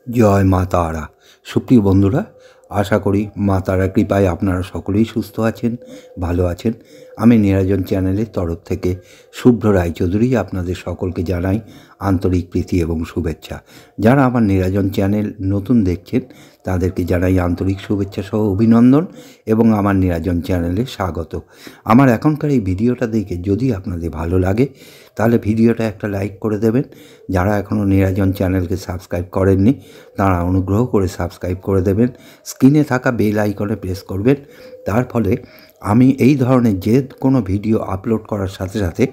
জয় মা তারা। সুপ্রিয় বন্ধুরা, আশা করি মা তারার কৃপায় আপনারা সকলেই সুস্থ আছেন, ভালো আছেন। আমি নিরাজন চ্যানেলের তরফ থেকে শুভ্র রায়চৌধুরী আপনাদের সকলকে জানাই আন্তরিক প্রীতি এবং শুভেচ্ছা। যারা আমার নিরাজন চ্যানেল নতুন দেখছেন তাদেরকে জানাই আন্তরিক শুভেচ্ছা সহ অভিনন্দন এবং আমার নিরাজন চ্যানেলে স্বাগত। আমার এখনকার এই ভিডিওটা দেখে যদি আপনাদের ভালো লাগে তাহলে ভিডিওটা একটা লাইক করে দেবেন। যারা এখনও নিরাজন চ্যানেলকে সাবস্ক্রাইব করেননি তারা অনুগ্রহ করে সাবস্ক্রাইব করে দেবেন। স্ক্রিনে থাকা বেল আইকনে প্রেস করবেন। তার ফলে আমি এই ধরনের যে কোনো ভিডিও আপলোড করার সাথে সাথে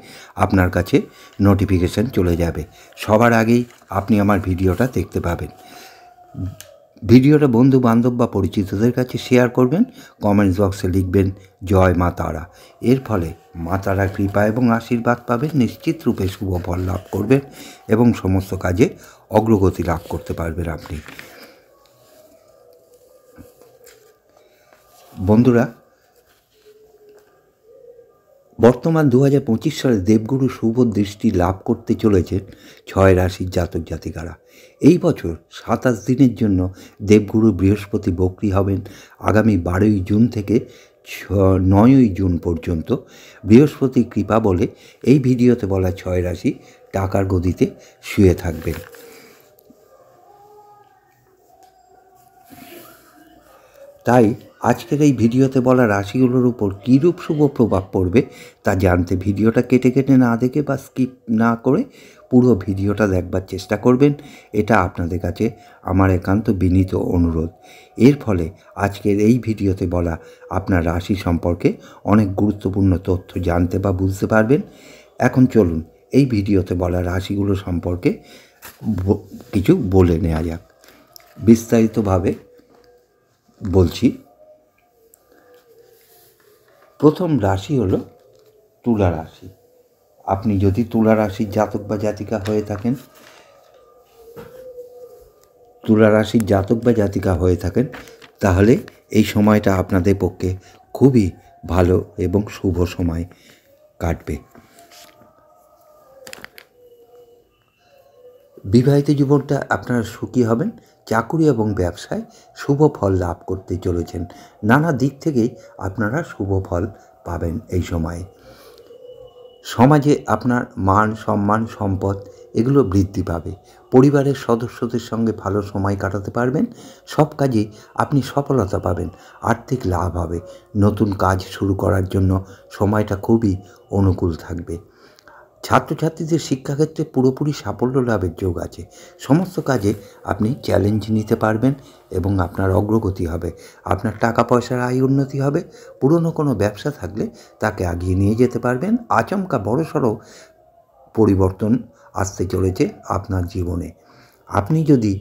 আপনার কাছে নোটিফিকেশান চলে যাবে। সবার আগেই আপনি আমার ভিডিওটা দেখতে পাবেন। ভিডিওটা বন্ধু বান্ধব বা পরিচিতদের কাছে শেয়ার করবেন। কমেন্টস বক্সে লিখবেন জয় মা তারা। এর ফলে মা তারার কৃপা এবং আশীর্বাদ পাবেন, নিশ্চিত রূপে শুভ ফল লাভ করবেন এবং সমস্ত কাজে অগ্রগতি লাভ করতে পারবেন আপনি। বন্ধুরা, বর্তমান 2025 সালে দেবগুরু শুভ দৃষ্টি লাভ করতে চলেছেন 6 রাশির জাতক জাতিকারা। এই বছর 27 দিনের জন্য দেবগুরু বৃহস্পতি বক্রী হবেন। আগামী 12ই জুন থেকে 9ই জুন পর্যন্ত বৃহস্পতির কৃপা বলে এই ভিডিওতে বলা 6 রাশি টাকার গদিতে শুয়ে থাকবেন। তাই আজকের এই ভিডিওতে বলা রাশিগুলোর উপর কীরূপ শুভ প্রভাব পড়বে তা জানতে ভিডিওটা কেটে কেটে না দেখে বা স্কিপ না করে পুরো ভিডিওটা দেখবার চেষ্টা করবেন। এটা আপনাদের কাছে আমার একান্ত বিনীত অনুরোধ। এর ফলে আজকের এই ভিডিওতে বলা আপনার রাশি সম্পর্কে অনেক গুরুত্বপূর্ণ তথ্য জানতে বা বুঝতে পারবেন। এখন চলুন এই ভিডিওতে বলা রাশিগুলো সম্পর্কে কিছু বলে নেওয়া যাক। বিস্তারিতভাবে বলছি। প্রথম রাশি হলো তুলা রাশি। আপনি যদি তুলা রাশির জাতক বা জাতিকা হয়ে থাকেন তাহলে এই সময়টা আপনাদের পক্ষে খুবই ভালো এবং শুভ সময় কাটবে। বিবাহিত জীবনটা আপনারা সুখী হবেন। চাকুরি এবং ব্যবসায় শুভ ফল লাভ করতে চলেছেন। নানা দিক থেকেই আপনারা শুভ ফল পাবেন এই সময়ে। সমাজে আপনার মান সম্মান সম্পদ এগুলো বৃদ্ধি পাবে। পরিবারের সদস্যদের সঙ্গে ভালো সময় কাটাতে পারবেন। সব কাজে আপনি সফলতা পাবেন। আর্থিক লাভ হবে। নতুন কাজ শুরু করার জন্য সময়টা খুবই অনুকূল থাকবে। ছাত্রছাত্রীদের শিক্ষাক্ষেত্রে পুরোপুরি সাফল্য লাভের যোগ আছে। সমস্ত কাজে আপনি চ্যালেঞ্জ নিতে পারবেন এবং আপনার অগ্রগতি হবে। আপনার টাকা পয়সার আয় উন্নতি হবে। পুরনো কোনো ব্যবসা থাকলে তাকে এগিয়ে নিয়ে যেতে পারবেন। আচমকা বড়সড় পরিবর্তন আসতে চলেছে আপনার জীবনে। আপনি যদি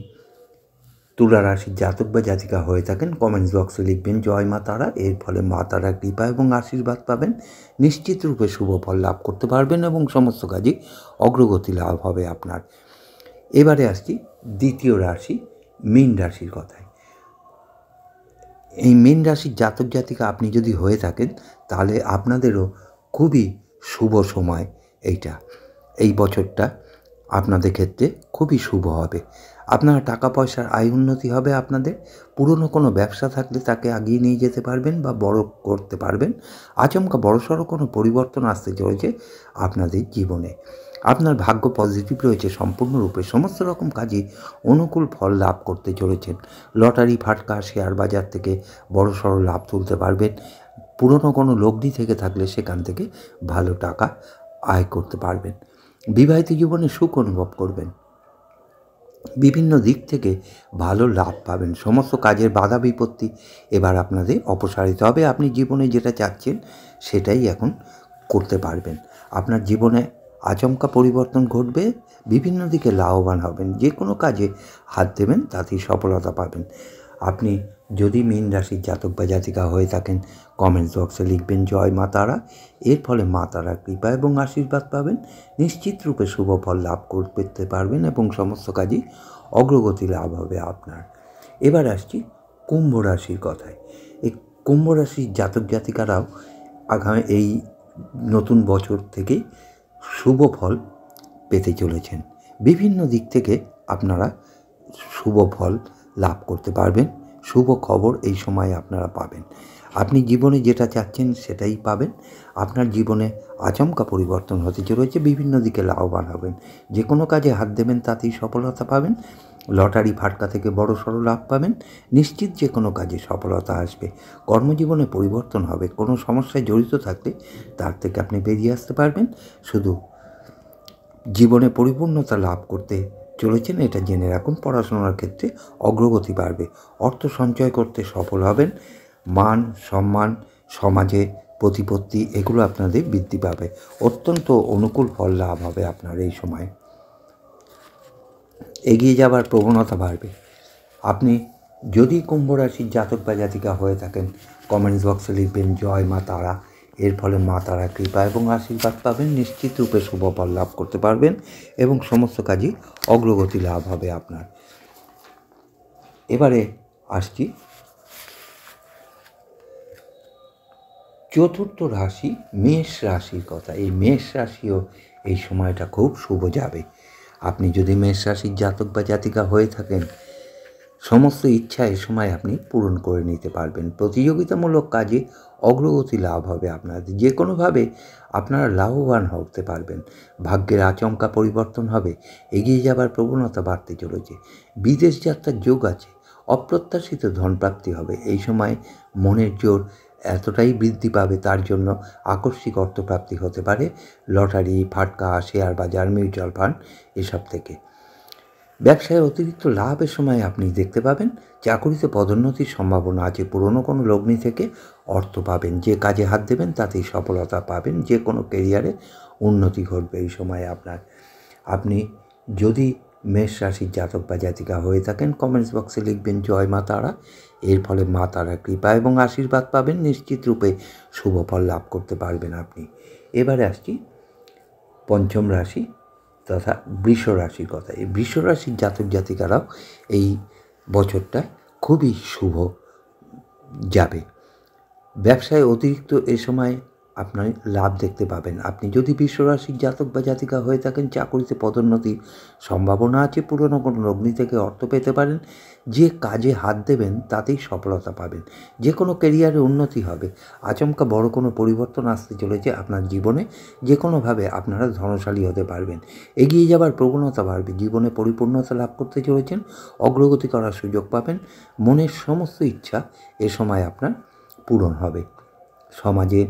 তুলা রাশির জাতক বা জাতিকা হয়ে থাকেন কমেন্টস বক্সে লিখবেন জয় মা তারা। এর ফলে মা তারার কৃপা এবং আশীর্বাদ পাবেন, নিশ্চিত রূপে শুভ ফল লাভ করতে পারবেন এবং সমস্ত কাজে অগ্রগতি লাভ হবে আপনার। এবারে আসছি দ্বিতীয় রাশি মীন রাশির কথায়। এই মীন রাশির জাতক জাতিকা আপনি যদি হয়ে থাকেন তাহলে আপনাদেরও খুবই শুভ সময় এইটা। এই বছরটা আপনাদের ক্ষেত্রে খুবই শুভ হবে। আপনার টাকা পয়সার আয় উন্নতি হবে আপনাদের। পুরনো কোনো ব্যবসা থাকলে তাকে এগিয়ে নিয়ে যেতে পারবেন বা বড় করতে পারবেন। আচমকা বড়সড় কোনো পরিবর্তন আসতে চলেছে আপনাদের জীবনে। আপনার ভাগ্য পজিটিভ রয়েছে সম্পূর্ণরূপে। সমস্ত রকম কাজে অনুকূল ফল লাভ করতে চলেছেন। লটারি ফাটকা শেয়ার বাজার থেকে বড়সড় লাভ তুলতে পারবেন। পুরনো কোনো লগ্নি থেকে থাকলে সেখান থেকে ভালো টাকা আয় করতে পারবেন। বিবাহিত জীবনে সুখ অনুভব করবেন। বিভিন্ন দিক থেকে ভালো লাভ পাবেন। সমস্ত কাজের বাধা বিপত্তি এবার আপনাদের অপসারিত হবে। আপনি জীবনে যেটা চাচ্ছেন সেটাই এখন করতে পারবেন। আপনার জীবনে আচমকা পরিবর্তন ঘটবে। বিভিন্ন দিকে লাভবান হবেন। যে কোনো কাজে হাত দেবেন তাতেই সফলতা পাবেন। আপনি যদি মীন রাশির জাতক বা জাতিকা হয়ে থাকেন কমেন্টস বক্সে লিখবেন জয় মা তারা। এর ফলে মা তারার কৃপা এবং আশীর্বাদ পাবেন, নিশ্চিত রূপে শুভ ফল লাভ করতে পারবেন এবং সমস্ত কাজেই অগ্রগতি লাভ হবে আপনার। এবার আসছি কুম্ভ রাশির কথায়। এই কুম্ভ রাশির জাতক জাতিকারাও আগামী এই নতুন বছর থেকে শুভ ফল পেতে চলেছেন। বিভিন্ন দিক থেকে আপনারা শুভ ফল লাভ করতে পারবেন, শুভ খবর এই সময় আপনারা পাবেন। আপনি জীবনে যেটা চাচ্ছেন সেটাই পাবেন। আপনার জীবনে আচমকা পরিবর্তন হতে চলেছে, বিভিন্ন দিকে লাভবান হবেন। যে কোনো কাজে হাত দেবেন তাতেই সফলতা পাবেন। লটারি ফাটকা থেকে বড়সড় লাভ পাবেন। নিশ্চিত যে কোনো কাজে সফলতা আসবে। কর্মজীবনে পরিবর্তন হবে। কোনো সমস্যায় জড়িত থাকলে তার থেকে আপনি বেরিয়ে আসতে পারবেন। শুধু জীবনে পরিপূর্ণতা লাভ করতে চলেছেন এটা জেনে রাখুন। পড়াশোনার ক্ষেত্রে অগ্রগতি বাড়বে। অর্থ সঞ্চয় করতে সফল হবেন। মান সম্মান, সমাজে প্রতিপত্তি এগুলো আপনাদের বৃদ্ধি পাবে। অত্যন্ত অনুকূল ফল লাভ হবে আপনার এই সময়। এগিয়ে যাবার প্রবণতা বাড়বে। আপনি যদি কুম্ভ রাশির জাতক বা জাতিকা হয়ে থাকেন, কমেন্টস বক্সে লিখবেন জয় মা তারা। এর ফলে মা তারা কৃপা এবং আশীর্বাদ পাবেন। নিশ্চিত রূপে শুভ ফল লাভ করতে পারবেন এবং সমস্ত কাজই অগ্রগতি লাভ হবে আপনার। এবারে আসছি চতুর্থ রাশি মেষ রাশির কথা। এই মেষ রাশিও এই সময়টা খুব শুভ যাবে। আপনি যদি মেষ রাশির জাতক বা জাতিকা হয়ে থাকেন, সমস্ত ইচ্ছা এ সময় আপনি পূরণ করে নিতে পারবেন। প্রতিযোগিতামূলক কাজে অগ্রগতি লাভ হবে আপনাদের। যে কোনোভাবে আপনারা লাভবান হতে পারবেন। ভাগ্যের আচমকা পরিবর্তন হবে। এগিয়ে যাবার প্রবণতা বাড়তে চলেছে। বিদেশ যাত্রার যোগ আছে। অপ্রত্যাশিত ধনপ্রাপ্তি হবে। এই সময় মনের জোর এতটাই বৃদ্ধি পাবে, তার জন্য আকস্মিক অর্থপ্রাপ্তি হতে পারে লটারি ফাটকা, শেয়ার বাজার, মিউচুয়াল ফান্ড এসব থেকে। ব্যবসায় অতিরিক্ত লাভের সময় আপনি দেখতে পাবেন। চাকুরিতে পদোন্নতির সম্ভাবনা আছে। পুরনো কোনো লগ্নি থেকে অর্থ পাবেন। যে কাজে হাত দেবেন তাতেই সফলতা পাবেন। যে কোনো কেরিয়ারে উন্নতি ঘটবে এই সময় আপনার। আপনি যদি মেষ রাশির জাতক বা জাতিকা হয়ে থাকেন, কমেন্টস বক্সে লিখবেন জয় মা তারা। এর ফলে মা তারা কৃপা এবং আশীর্বাদ পাবেন। নিশ্চিত রূপে শুভ ফল লাভ করতে পারবেন আপনি। এবারে আসছি পঞ্চম রাশি তথা বৃষ রাশির কথা। এই বৃষ রাশির জাতক জাতিকারাও এই বছরটা খুবই শুভ যাবে। ব্যবসায় অতিরিক্ত এ সময় আপনার লাভ দেখতে পাবেন। আপনি যদি বৃষ রাশির জাতক বা জাতিকা হয়ে থাকেন, চাকুরিতে পদোন্নতির সম্ভাবনা আছে। পুরনো কোনো লগ্নি থেকে অর্থ পেতে পারেন। যে কাজে হাত দেবেন তাতেই সফলতা পাবেন। যে কোনো ক্যারিয়ারে উন্নতি হবে। আচমকা বড় কোনো পরিবর্তন আসতে চলেছে আপনার জীবনে। যে কোনোভাবে আপনারা ধনশালী হতে পারবেন। এগিয়ে যাবার প্রবণতা বাড়বে। জীবনে পরিপূর্ণতা লাভ করতে চলেছেন। অগ্রগতি করার সুযোগ পাবেন। মনের সমস্ত ইচ্ছা এ সময় আপনার পূরণ হবে। সমাজে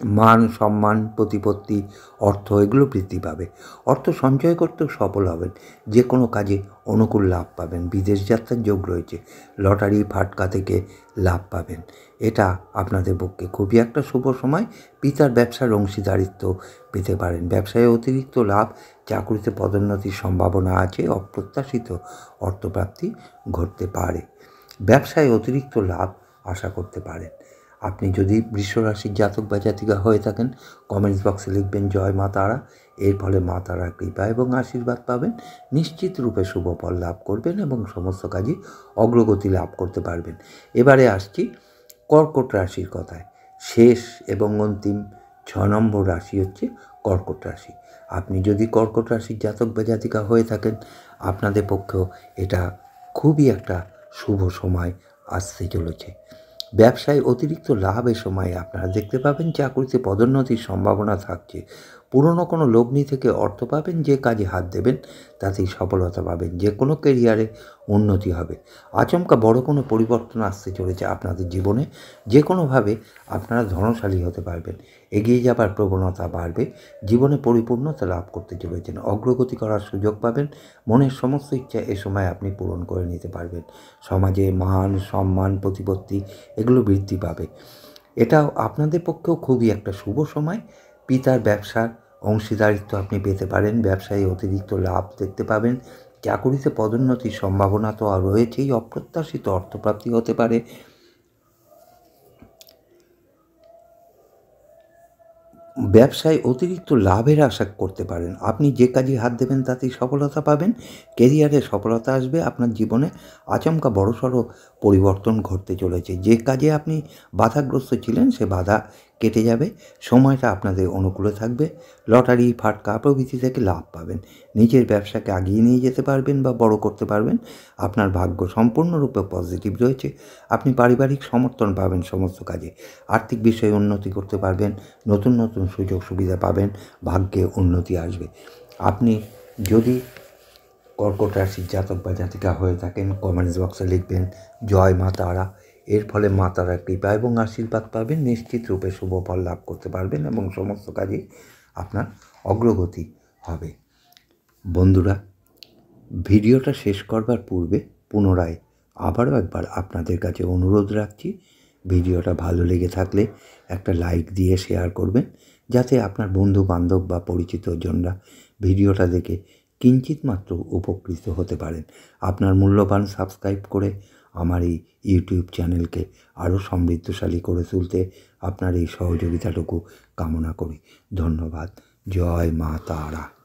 মান সম্মান, প্রতিপত্তি, অর্থ এগুলো বৃদ্ধি পাবে। অর্থ সঞ্চয় করতেও সফল হবেন। যে কোনো কাজে অনুকূল লাভ পাবেন। বিদেশ যাত্রার যোগ রয়েছে। লটারি ফাটকা থেকে লাভ পাবেন। এটা আপনাদের পক্ষে খুবই একটা শুভ সময়। পিতার ব্যবসার অংশীদারিত্ব পেতে পারেন। ব্যবসায় অতিরিক্ত লাভ, চাকরিতে পদোন্নতির সম্ভাবনা আছে। অপ্রত্যাশিত অর্থপ্রাপ্তি ঘটতে পারে। ব্যবসায় অতিরিক্ত লাভ আশা করতে পারেন। আপনি যদি বৃষ রাশির জাতক বা জাতিকা হয়ে থাকেন, কমেন্টস বক্সে লিখবেন জয় মা তারা। এর ফলে মা তারার কৃপা এবং আশীর্বাদ পাবেন। নিশ্চিত রূপে শুভ ফল লাভ করবেন এবং সমস্ত কাজে অগ্রগতি লাভ করতে পারবেন। এবারে আসছি কর্কট রাশির কথায়। শেষ এবং অন্তিম 6 নম্বর রাশি হচ্ছে কর্কট রাশি। আপনি যদি কর্কট রাশির জাতক বা জাতিকা হয়ে থাকেন, আপনাদের পক্ষেও এটা খুবই একটা শুভ সময় আসতে চলেছে। ব্যবসায় অতিরিক্ত লাভের সময় আপনারা দেখতে পাবেন। চাকরিতে পদোন্নতির সম্ভাবনা থাকছে। পুরনো কোনো লগ্নি থেকে অর্থ পাবেন। যে কাজে হাত দেবেন তাতেই সফলতা পাবেন। যে কোনো ক্যারিয়ারে উন্নতি হবে। আচমকা বড় কোনো পরিবর্তন আসতে চলেছে আপনাদের জীবনে। যে কোনোভাবে আপনারা ধনশালী হতে পারবেন। এগিয়ে যাবার প্রবণতা বাড়বে। জীবনে পরিপূর্ণতা লাভ করতে চলেছেন। অগ্রগতি করার সুযোগ পাবেন। মনের সমস্ত ইচ্ছা এ সময় আপনি পূরণ করে নিতে পারবেন। সমাজে মান সম্মান, প্রতিপত্তি এগুলো বৃদ্ধি পাবে। এটাও আপনাদের পক্ষেও খুবই একটা শুভ সময়। পিতার ব্যবসার অংশীদারিত্ব আপনি পেতে পারেন। ব্যবসায় অতিরিক্ত লাভ দেখতে পাবেন। চাকুরিতে পদোন্নতির সম্ভাবনা তো রয়েছেই। অপ্রত্যাশিত অর্থপ্রাপ্তি হতে পারে। ব্যবসায় অতিরিক্ত লাভের আশা করতে পারেন। আপনি যে কাজে হাত দেবেন তাতেই সফলতা পাবেন। কেরিয়ারে সফলতা আসবে। আপনার জীবনে আচমকা বড়সড় পরিবর্তন ঘটতে চলেছে। যে কাজে আপনি বাধাগ্রস্ত ছিলেন সে বাধা কেটে যাবে, সময়টা আপনাদের অনুকূলে থাকবে, লটারি ফাটকা প্রভৃতি থেকে লাভ পাবেন, নিজের ব্যবসাকে আগিয়ে নিয়ে যেতে পারবেন বা বড় করতে পারবেন। আপনার ভাগ্য সম্পূর্ণরূপে পজিটিভ রয়েছে। আপনি পারিবারিক সমর্থন পাবেন সমস্ত কাজে, আর্থিক বিষয়ে উন্নতি করতে পারবেন, নতুন নতুন সুযোগ সুবিধা পাবেন, ভাগ্যে উন্নতি আসবে। আপনি যদি কর্কট রাশির জাতক বা জাতিকা হয়ে থাকেন, কমেন্টস বক্সে লিখবেন জয় মা তারা। এর ফলে মা তারার কৃপা এবং আশীর্বাদ পাবেন, নিশ্চিত রূপে শুভ ফল লাভ করতে পারবেন এবং সমস্ত কাজে আপনার অগ্রগতি হবে। বন্ধুরা, ভিডিওটা শেষ করবার পূর্বে পুনরায় আবারও একবার আপনাদের কাছে অনুরোধ রাখছি, ভিডিওটা ভালো লেগে থাকলে একটা লাইক দিয়ে শেয়ার করবেন, যাতে আপনার বন্ধু বান্ধব বা পরিচিতজনরা ভিডিওটা দেখে কিঞ্চিত মাত্র উপকৃত হতে পারেন। আপনার মূল্যবান সাবস্ক্রাইব করে আমার এই ইউটিউব চ্যানেলকে আরও সমৃদ্ধশালী করে তুলতে আপনার এই সহযোগিতাটুকু কামনা করি। ধন্যবাদ। জয় মা তারা।